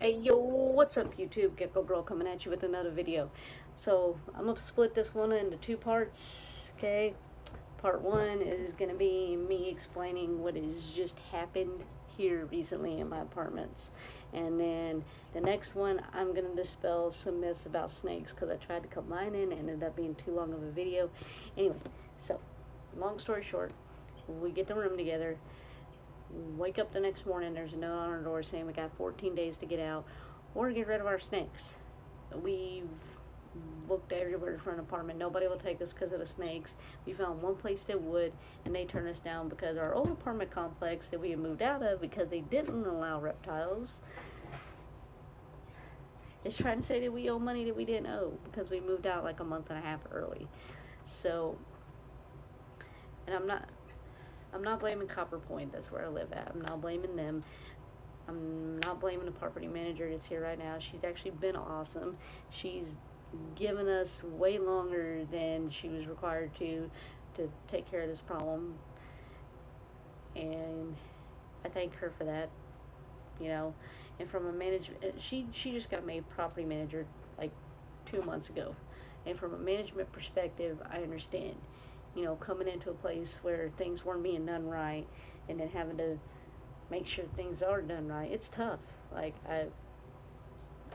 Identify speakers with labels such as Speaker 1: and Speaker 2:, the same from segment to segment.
Speaker 1: Hey yo, what's up YouTube? Gecko Girl coming at you with another video. So I'm gonna split this one into two parts, okay? Part one is gonna be me explaining what has just happened here recently in my apartments. And then the next one, I'm gonna dispel some myths about snakes because I tried to combine it and it ended up being too long of a video. Anyway, so long story short, we get the room together. Wake up the next morning, there's a note on our door saying we got 14 days to get out or get rid of our snakes. We've looked everywhere for an apartment. Nobody will take us because of the snakes. We found one place that would, and they turned us down because our old apartment complex that we had moved out of because they didn't allow reptiles is trying to say that we owe money that we didn't owe because we moved out like a month and a half early. So, and I'm not blaming Copper Point. That's where I live at. I'm not blaming them. I'm not blaming the property manager that's here right now. She's actually been awesome. She's given us way longer than she was required to take care of this problem, and I thank her for that. You know, and from a management, she just got made property manager like 2 months ago, and from a management perspective, I understand. You know, coming into a place where things weren't being done right, and then having to make sure things are done right. It's tough. Like I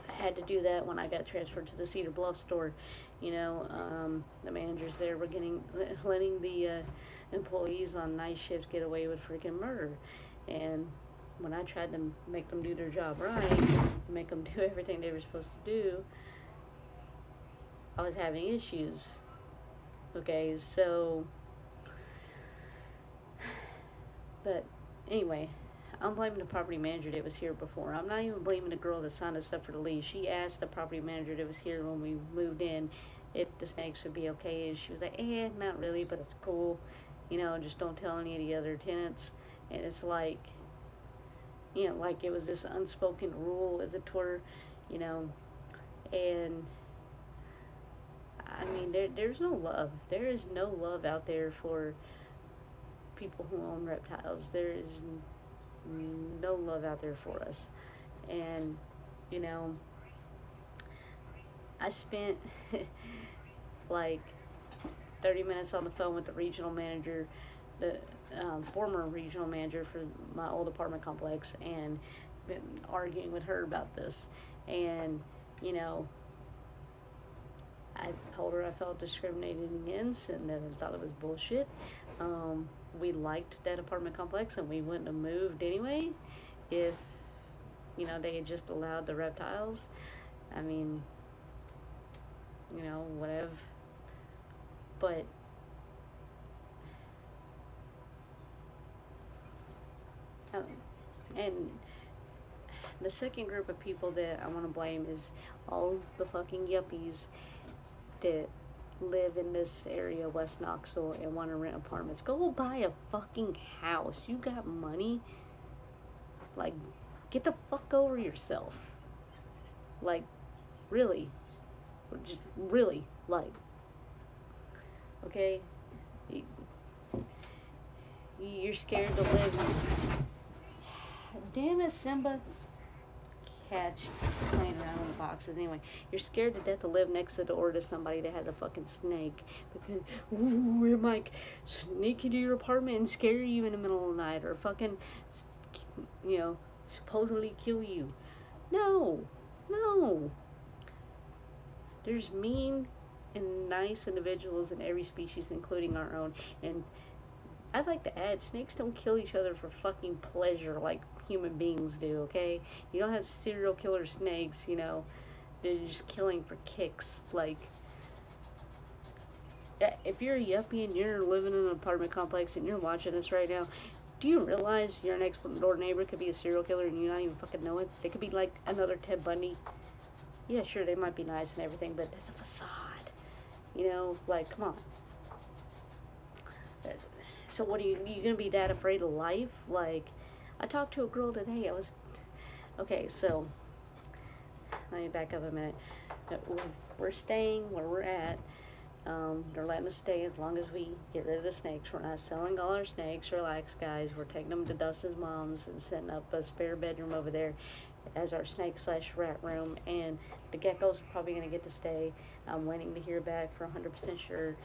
Speaker 1: had to do that when I got transferred to the Cedar Bluff store. You know, the managers there were letting the employees on night shifts get away with freaking murder, and when I tried to make them do their job right, make them do everything they were supposed to do, I was having issues. Okay, so, but anyway, I'm blaming the property manager that was here before. I'm not even blaming the girl that signed us up for the lease. She asked the property manager that was here when we moved in if the snakes would be okay, and she was like, not really, but it's cool. You know, just don't tell any of the other tenants. And it's like, you know, like it was this unspoken rule, as it were, you know, and I mean, there's no love. There is no love out there for people who own reptiles. There is no love out there for us. And, you know, I spent like 30 minutes on the phone with the regional manager, the former regional manager for my old apartment complex, and been arguing with her about this. And, you know, I told her I felt discriminated against and that I thought it was bullshit. We liked that apartment complex and we wouldn't have moved anyway if, you know, they had just allowed the reptiles. I mean, you know, whatever. But and the second group of people that I want to blame is all the fucking yuppies that live in this area, West Knoxville, and want to rent apartments. Go buy a fucking house. You got money. Like, get the fuck over yourself. Like, really. Just really. Like, okay? You're scared to live. Damn it, Simba. Catch playing around in the boxes. Anyway, you're scared to death to live next to the door to somebody that has a fucking snake because it might sneak into your apartment and scare you in the middle of the night or fucking, you know, supposedly kill you. No, no. There's mean and nice individuals in every species, including our own. And I'd like to add, snakes don't kill each other for fucking pleasure like human beings do, okay? You don't have serial killer snakes, you know, they're just killing for kicks. Like, if you're a yuppie and you're living in an apartment complex and you're watching this right now, do you realize your next door neighbor could be a serial killer and you not even fucking know it? They could be like another Ted Bundy. Yeah, sure, they might be nice and everything, but that's a facade. You know, like, come on. So what are you gonna be that afraid of life? Like, I talked to a girl today. Okay, so let me back up a minute. We're staying where we're at. They're letting us stay as long as we get rid of the snakes. We're not selling all our snakes. Relax, guys. We're taking them to Dustin's mom's and setting up a spare bedroom over there. as our snake slash rat room, and the geckos are probably going to get to stay. I'm waiting to hear back for 100% sure,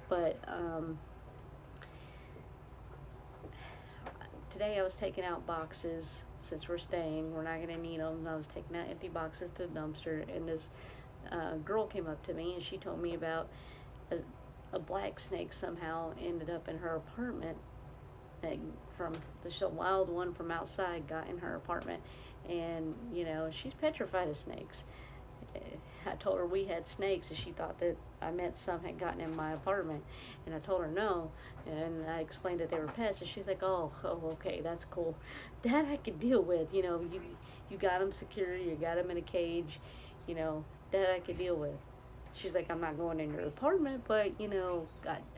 Speaker 1: but today I was taking out boxes. Since we're staying, we're not going to need them. I was taking out empty boxes to the dumpster, and this girl came up to me and she told me about a black snake somehow ended up in her apartment. From the wild one from outside got in her apartment, and you know, she's petrified of snakes. I told her we had snakes, and she thought that I meant some had gotten in my apartment, and I told her no, and I explained that they were pets, and she's like, oh, okay, that's cool. That I could deal with, you know, you got them secure, you got them in a cage, you know, that I could deal with. She's like, I'm not going in your apartment, but, you know,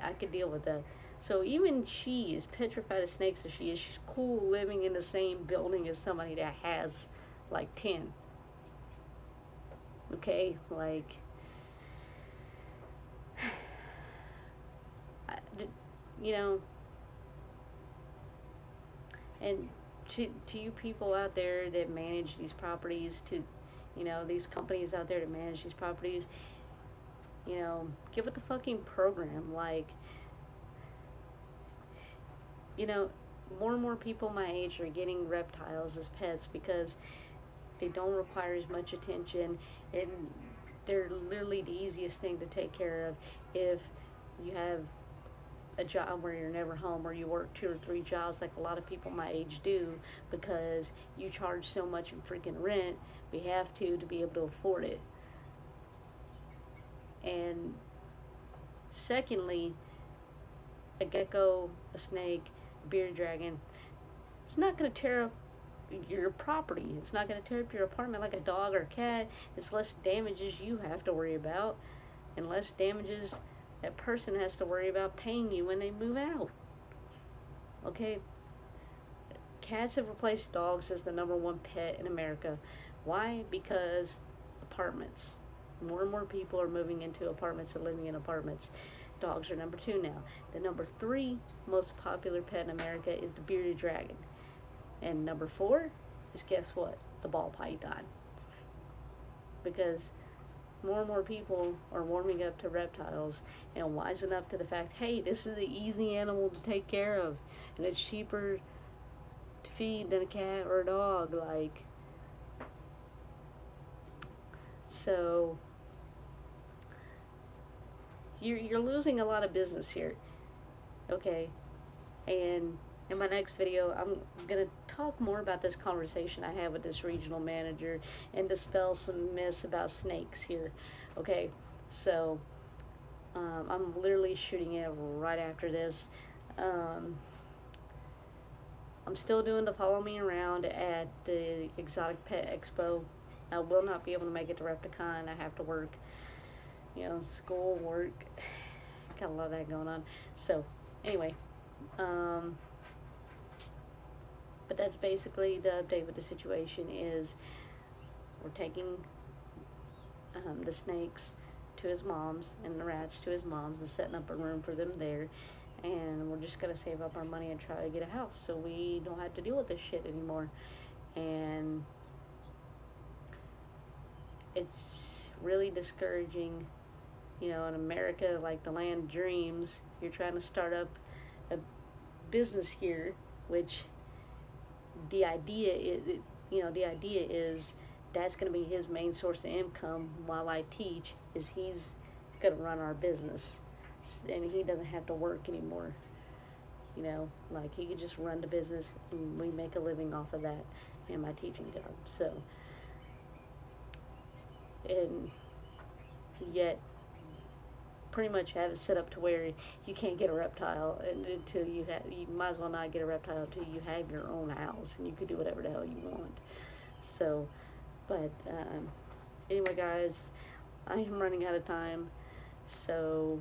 Speaker 1: I could deal with that. So even she is petrified of snakes as she is. She's cool living in the same building as somebody that has like 10. Okay, like, you know, and to you people out there that manage these properties, to, you know, these companies out there that manage these properties, you know, give it the fucking program. Like, you know, more and more people my age are getting reptiles as pets because they don't require as much attention, and they're literally the easiest thing to take care of if you have a job where you're never home, or you work 2 or 3 jobs like a lot of people my age do, because you charge so much in freaking rent. We have to be able to afford it. And secondly, a gecko, a snake, a bearded dragon, it's not going to tear up your property. It's not going to tear up your apartment like a dog or a cat. It's less damages you have to worry about, and less damages that person has to worry about paying you when they move out. Okay? Cats have replaced dogs as the #1 pet in America. Why? Because apartments. More and more people are moving into apartments and living in apartments. Dogs are #2 now. The #3 most popular pet in America is the bearded dragon. And #4 is, guess what? The ball python. Because more and more people are warming up to reptiles and wising up to the fact, hey, this is an easy animal to take care of, and it's cheaper to feed than a cat or a dog. Like, so you're losing a lot of business here. Okay? And in my next video, I'm going to talk more about this conversation I had with this regional manager and dispel some myths about snakes here. Okay, so I'm literally shooting it right after this. I'm still doing the follow me around at the Exotic Pet Expo. I will not be able to make it to Repticon. I have to work, you know, school, work. Got a lot of that going on. So, anyway, but that's basically the update with the situation. Is we're taking the snakes to his mom's and the rats to his mom's and setting up a room for them there, and we're just going to save up our money and try to get a house so we don't have to deal with this shit anymore. And it's really discouraging, you know, in America, like the land of dreams. You're trying to start up a business here, which the idea is that's going to be his main source of income while I teach, is he's going to run our business, and he doesn't have to work anymore. You know, like, he could just run the business and we make a living off of that in my teaching job. So, and yet pretty much have it set up to where you can't get a reptile until you might as well not get a reptile until you have your own house and you can do whatever the hell you want. So, but anyway, guys, I am running out of time, so,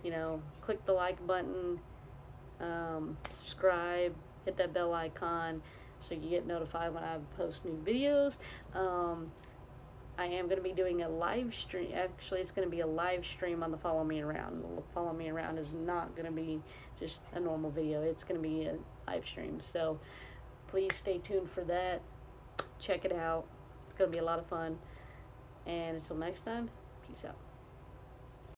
Speaker 1: you know, click the like button, subscribe, hit that bell icon so you get notified when I post new videos. I am going to be doing a live stream. Actually, it's going to be a live stream on the Follow Me Around. The Follow Me Around is not going to be just a normal video. It's going to be a live stream. So please stay tuned for that. Check it out. It's going to be a lot of fun. And until next time, peace out.